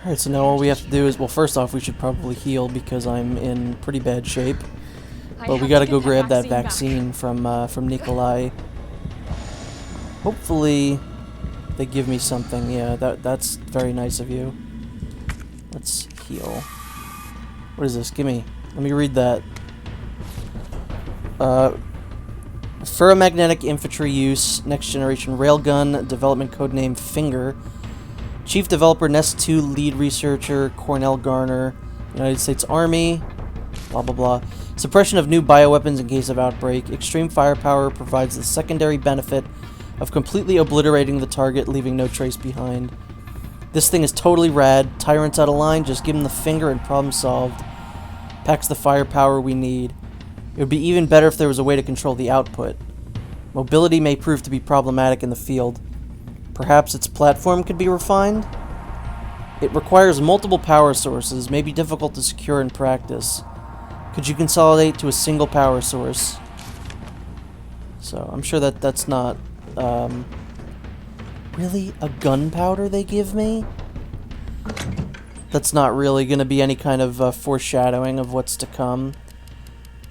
Alright, so now all we have to do is, well, first off, we should probably heal because I'm in pretty bad shape. But we gotta go grab that vaccine from Nikolai. Hopefully they give me something. Yeah, that's very nice of you. Let's heal. What is this? Gimme. Let me read that. Ferromagnetic infantry use, next generation railgun, development codename Finger. Chief developer Nest 2 lead researcher Cornell Garner, United States Army, blah blah blah. Suppression of new bioweapons in case of outbreak. Extreme firepower provides the secondary benefit of completely obliterating the target, leaving no trace behind. This thing is totally rad. Tyrant's out of line, just give him the finger and problem solved. Packs the firepower we need. It would be even better if there was a way to control the output. Mobility may prove to be problematic in the field. Perhaps its platform could be refined? It requires multiple power sources, may be difficult to secure in practice. Could you consolidate to a single power source? So, I'm sure that that's not, really? A gunpowder they give me? That's not really going to be any kind of foreshadowing of what's to come.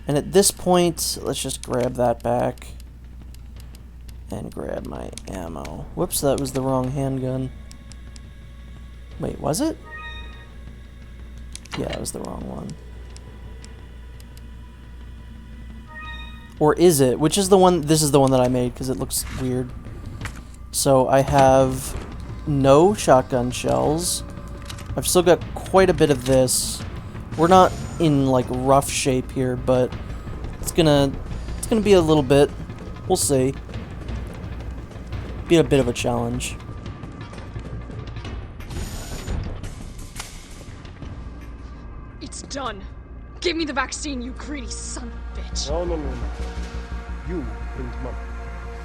And at this point, let's just grab that back. And grab my ammo. Whoops, that was the wrong handgun. Wait, was it? Yeah, it was the wrong one. Or is it? Which is the one? This is the one that I made, because it looks weird. So I have no shotgun shells. I've still got quite a bit of this. We're not in, like, rough shape here, but it's gonna be a little bit. We'll see. Be a bit of a challenge. It's done. Give me the vaccine, you greedy son of a bitch. No. You bring money.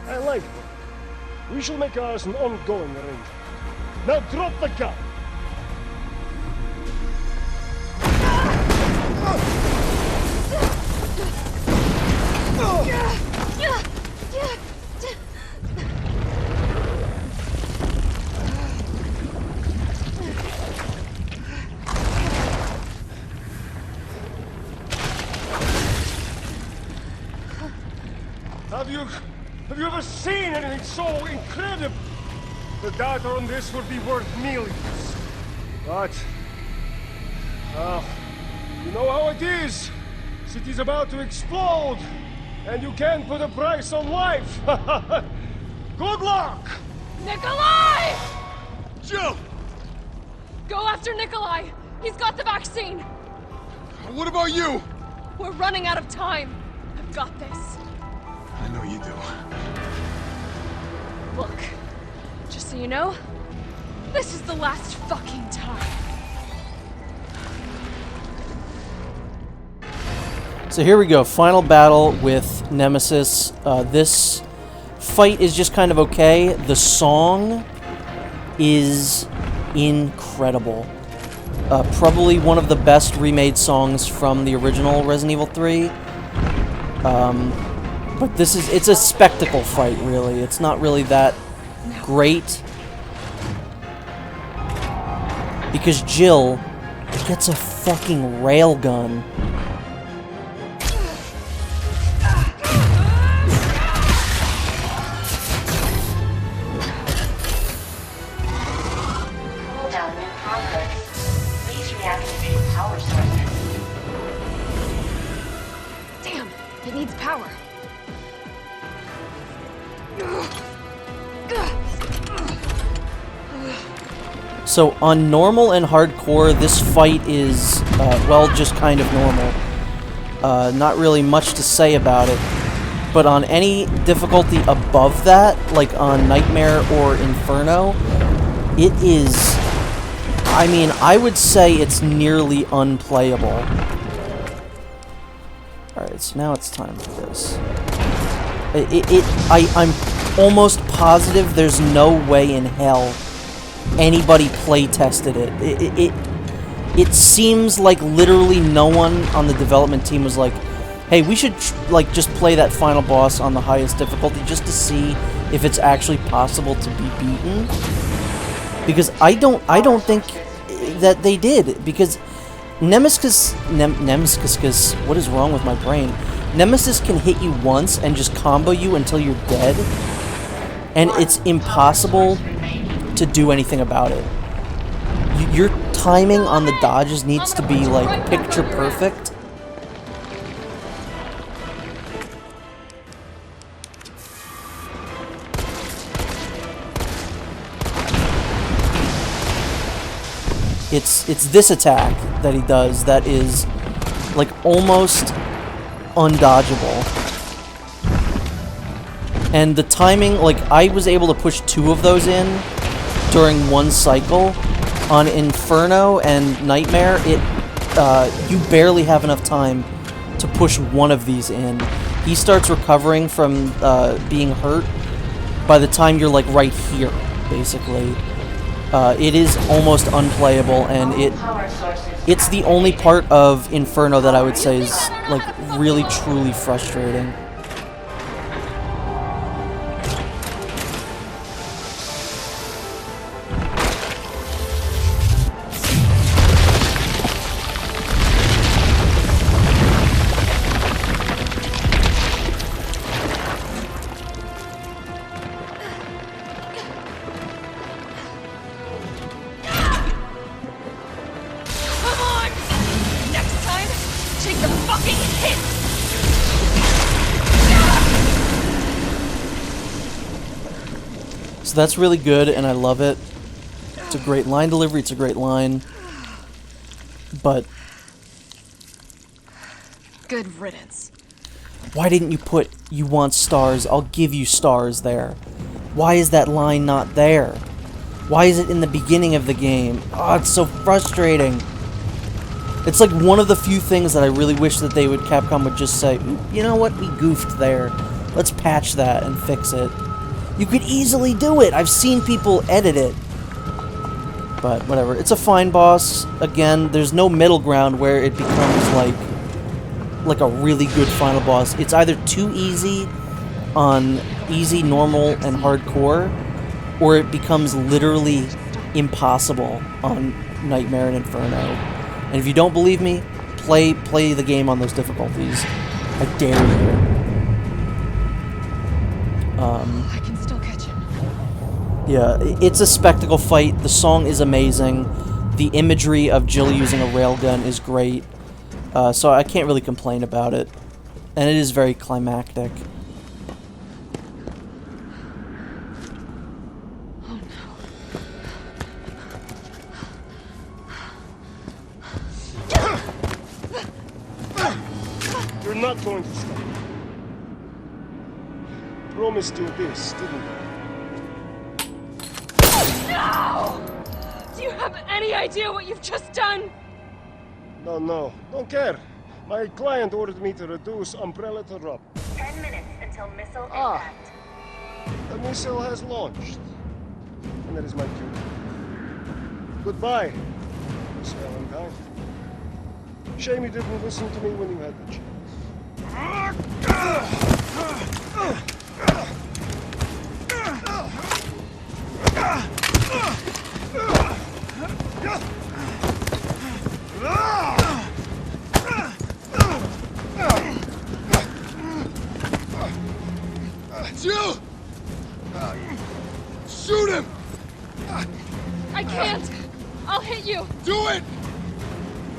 I like money. We shall make ours an ongoing arrangement. Now drop the gun! Have you ever seen anything so incredible? The data on this would be worth millions. But, you know how it is. City's about to explode, and you can't put a price on life. Good luck! Nikolai! Jill! Go after Nikolai! He's got the vaccine! What about you? We're running out of time. I've got this. I know you do. Look, just so you know, this is the last fucking time. So here we go, final battle with Nemesis. This fight is just kind of okay. The song is incredible. Probably one of the best remade songs from the original Resident Evil 3. But it's a spectacle fight, really. It's not really that great. Because Jill gets a fucking railgun. Cooldown in progress. Please reactivate power sources. Damn, it needs power. So on normal and hardcore, this fight is, well, just kind of normal. Not really much to say about it. But on any difficulty above that, like on Nightmare or Inferno, it is, I mean, I would say it's nearly unplayable. Alright, so now it's time for this. I'm almost positive there's no way in hell anybody play tested it. It seems like literally no one on the development team was like, hey, we should like just play that final boss on the highest difficulty just to see if it's actually possible to be beaten. Because I don't think that they did, because Nemesis, what is wrong with my brain? Nemesis can hit you once and just combo you until you're dead, and it's impossible to do anything about it. Your timing on the dodges needs to be, like, picture perfect. It's this attack that he does that is, like, almost undodgeable. And the timing, like, I was able to push 2 of those in during one cycle. On Inferno and Nightmare, you barely have enough time to push one of these in. He starts recovering from being hurt by the time you're, like, right here, basically. It is almost unplayable, and it's the only part of Inferno that I would say is, like, really, truly frustrating. So that's really good, and I love it. It's a great line delivery, it's a great line. But... Good riddance. why didn't you put, "You want stars, I'll give you stars" there? Why is that line not there? Why is it in the beginning of the game? Oh, it's so frustrating. It's like one of the few things that I really wish that Capcom would just say, you know what, we goofed there. Let's patch that and fix it. You could easily do it. I've seen people edit it. But whatever. It's a fine boss. Again, there's no middle ground where it becomes like a really good final boss. It's either too easy on easy, normal, and hardcore, or it becomes literally impossible on Nightmare and Inferno. And if you don't believe me, play the game on those difficulties. I dare you. I can still catch him. Yeah, it's a spectacle fight. The song is amazing. The imagery of Jill using a railgun is great. So I can't really complain about it. And it is very climactic. You're not going to stop. Promised you this, didn't I? No! Do you have any idea what you've just done? No, don't care. My client ordered me to reduce Umbrella to rub. 10 minutes until missile Ah. impact. The missile has launched. And that is my cue. Goodbye, Miss Valentine. Shame you didn't listen to me when you had the chance. Jill! Shoot him! I can't! I'll hit you! Do it!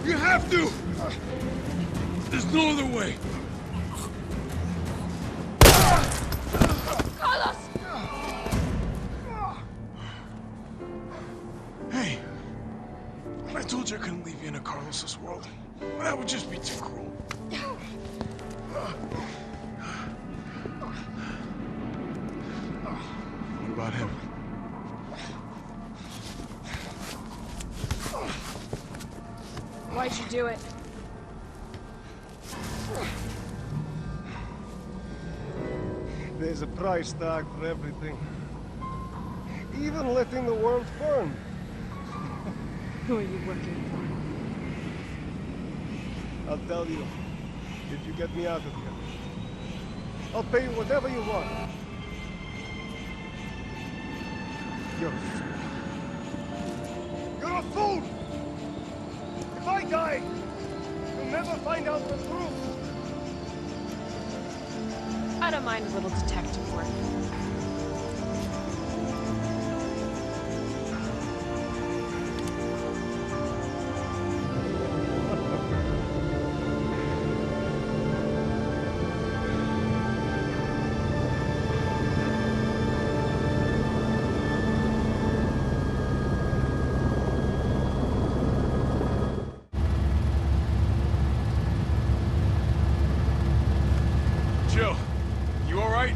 You have to! There's no other way. Carlos! Hey, I told you I couldn't leave you in a Carlos's world. That would just be too cruel. What about him? Why'd you do it? There's a price tag for everything. Even letting the world burn. Who are you working I'll tell you, if you get me out of here. I'll pay you whatever you want. You're a fool. You're a fool! guy. You'll never find out the truth. I don't mind a little detective work. Jill, you alright?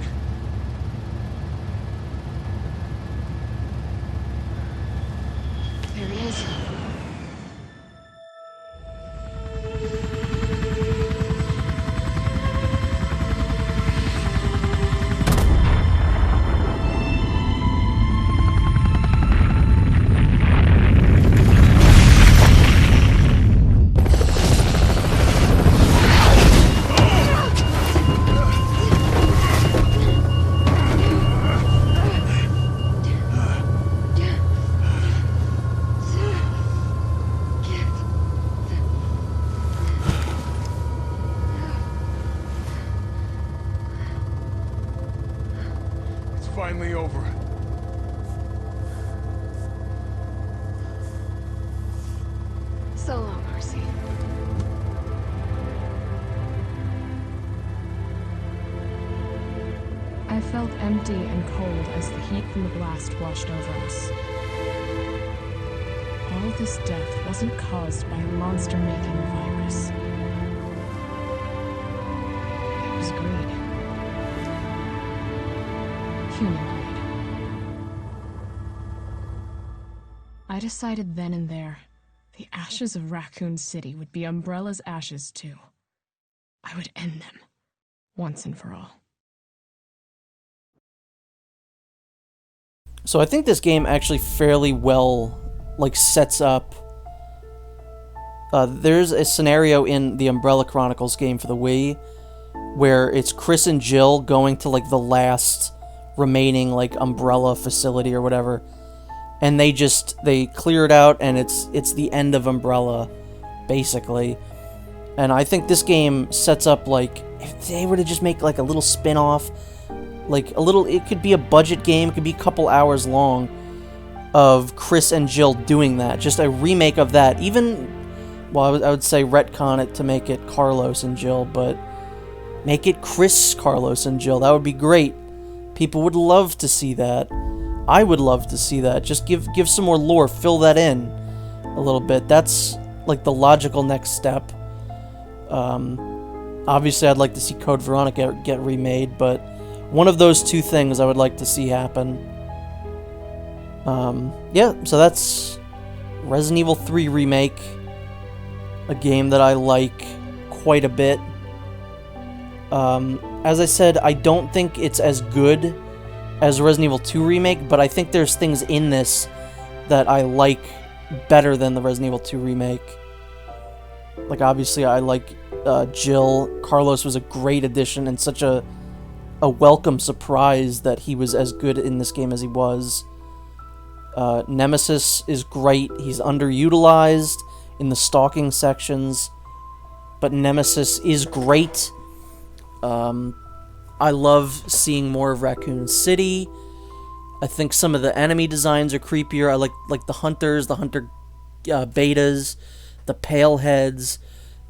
There he is. It's finally over. So long, Marcy. I felt empty and cold as the heat from the blast washed over us. All this death wasn't caused by a monster-making virus. It was greed. Human greed. I decided then and there, the ashes of Raccoon City would be Umbrella's ashes too. I would end them, once and for all. So I think this game actually fairly well, sets up... there's a scenario in the Umbrella Chronicles game for the Wii where it's Chris and Jill going to, the last remaining, Umbrella facility or whatever, and they clear it out, and it's the end of Umbrella, basically. And I think this game sets up, if they were to just make, a little spin-off, it could be a budget game, it could be a couple hours long, of Chris and Jill doing that. Just a remake of that. Even, well, I would say retcon it to make it Carlos and Jill, but make it Chris, Carlos, and Jill. That would be great. People would love to see that. I would love to see that. Just give some more lore, fill that in a little bit. That's, the logical next step. Obviously, I'd like to see Code Veronica get remade, but one of those two things I would like to see happen. Yeah, so that's Resident Evil 3 Remake, a game that I like quite a bit. As I said, I don't think it's as good as Resident Evil 2 Remake, but I think there's things in this that I like better than the Resident Evil 2 Remake. Obviously, I like Jill. Carlos was a great addition and such a welcome surprise that he was as good in this game as he was. Nemesis is great. He's underutilized in the stalking sections, but Nemesis is great. I love seeing more of Raccoon City. I think some of the enemy designs are creepier. I like the hunters, the hunter betas, the pale heads.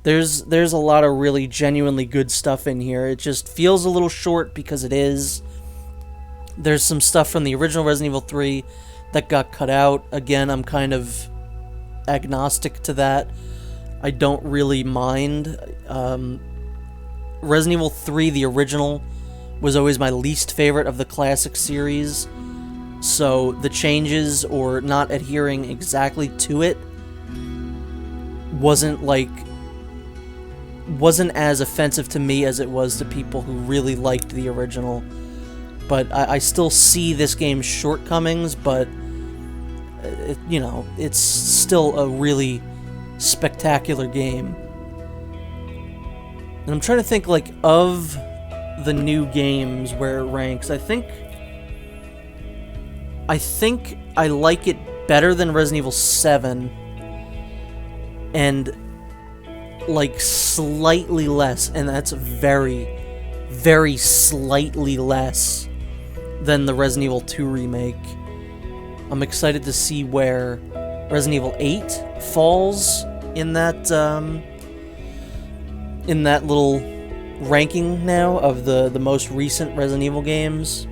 There's a lot of really genuinely good stuff in here. It just feels a little short because it is. There's some stuff from the original Resident Evil 3 that got cut out. Again, I'm kind of agnostic to that. I don't really mind. Resident Evil 3, the original, was always my least favorite of the classic series. So the changes or not adhering exactly to it wasn't as offensive to me as it was to people who really liked the original. But I still see this game's shortcomings, but it's still a really spectacular game. And I'm trying to think, of the new games where it ranks. I think I like it better than Resident Evil 7. And like slightly less, and that's very, very slightly less than the Resident Evil 2 remake. I'm excited to see where Resident Evil 8 falls in that little ranking now of the most recent Resident Evil games.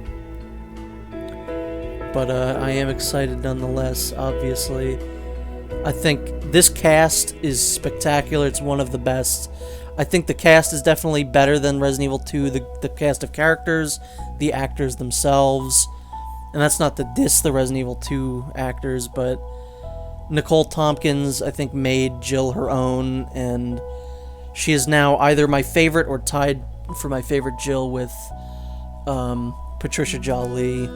But I am excited nonetheless, obviously. I think this cast is spectacular. It's one of the best. I think the cast is definitely better than Resident Evil 2. The cast of characters, the actors themselves. And that's not to diss the Resident Evil 2 actors, but Nicole Tompkins, I think, made Jill her own, and she is now either my favorite or tied for my favorite Jill with Patricia Jolie.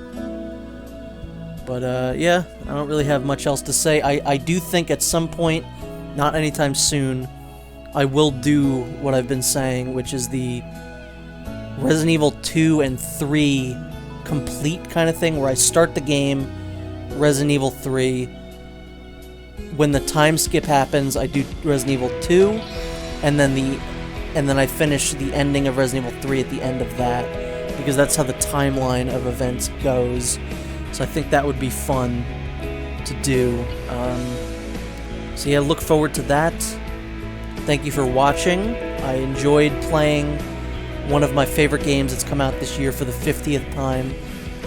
But, yeah, I don't really have much else to say. I do think at some point, not anytime soon, I will do what I've been saying, which is the Resident Evil 2 and 3 complete kind of thing, where I start the game, Resident Evil 3, when the time skip happens, I do Resident Evil 2, and then I finish the ending of Resident Evil 3 at the end of that, because that's how the timeline of events goes. So I think that would be fun to do. So yeah, look forward to that. Thank you for watching. I enjoyed playing one of my favorite games that's come out this year for the 50th time.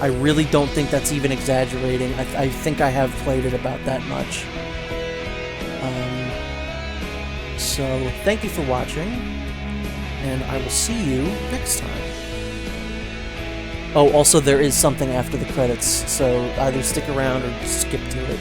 I really don't think that's even exaggerating. I think I have played it about that much. So thank you for watching, and I will see you next time. Oh, also there is something after the credits, so either stick around or skip to it.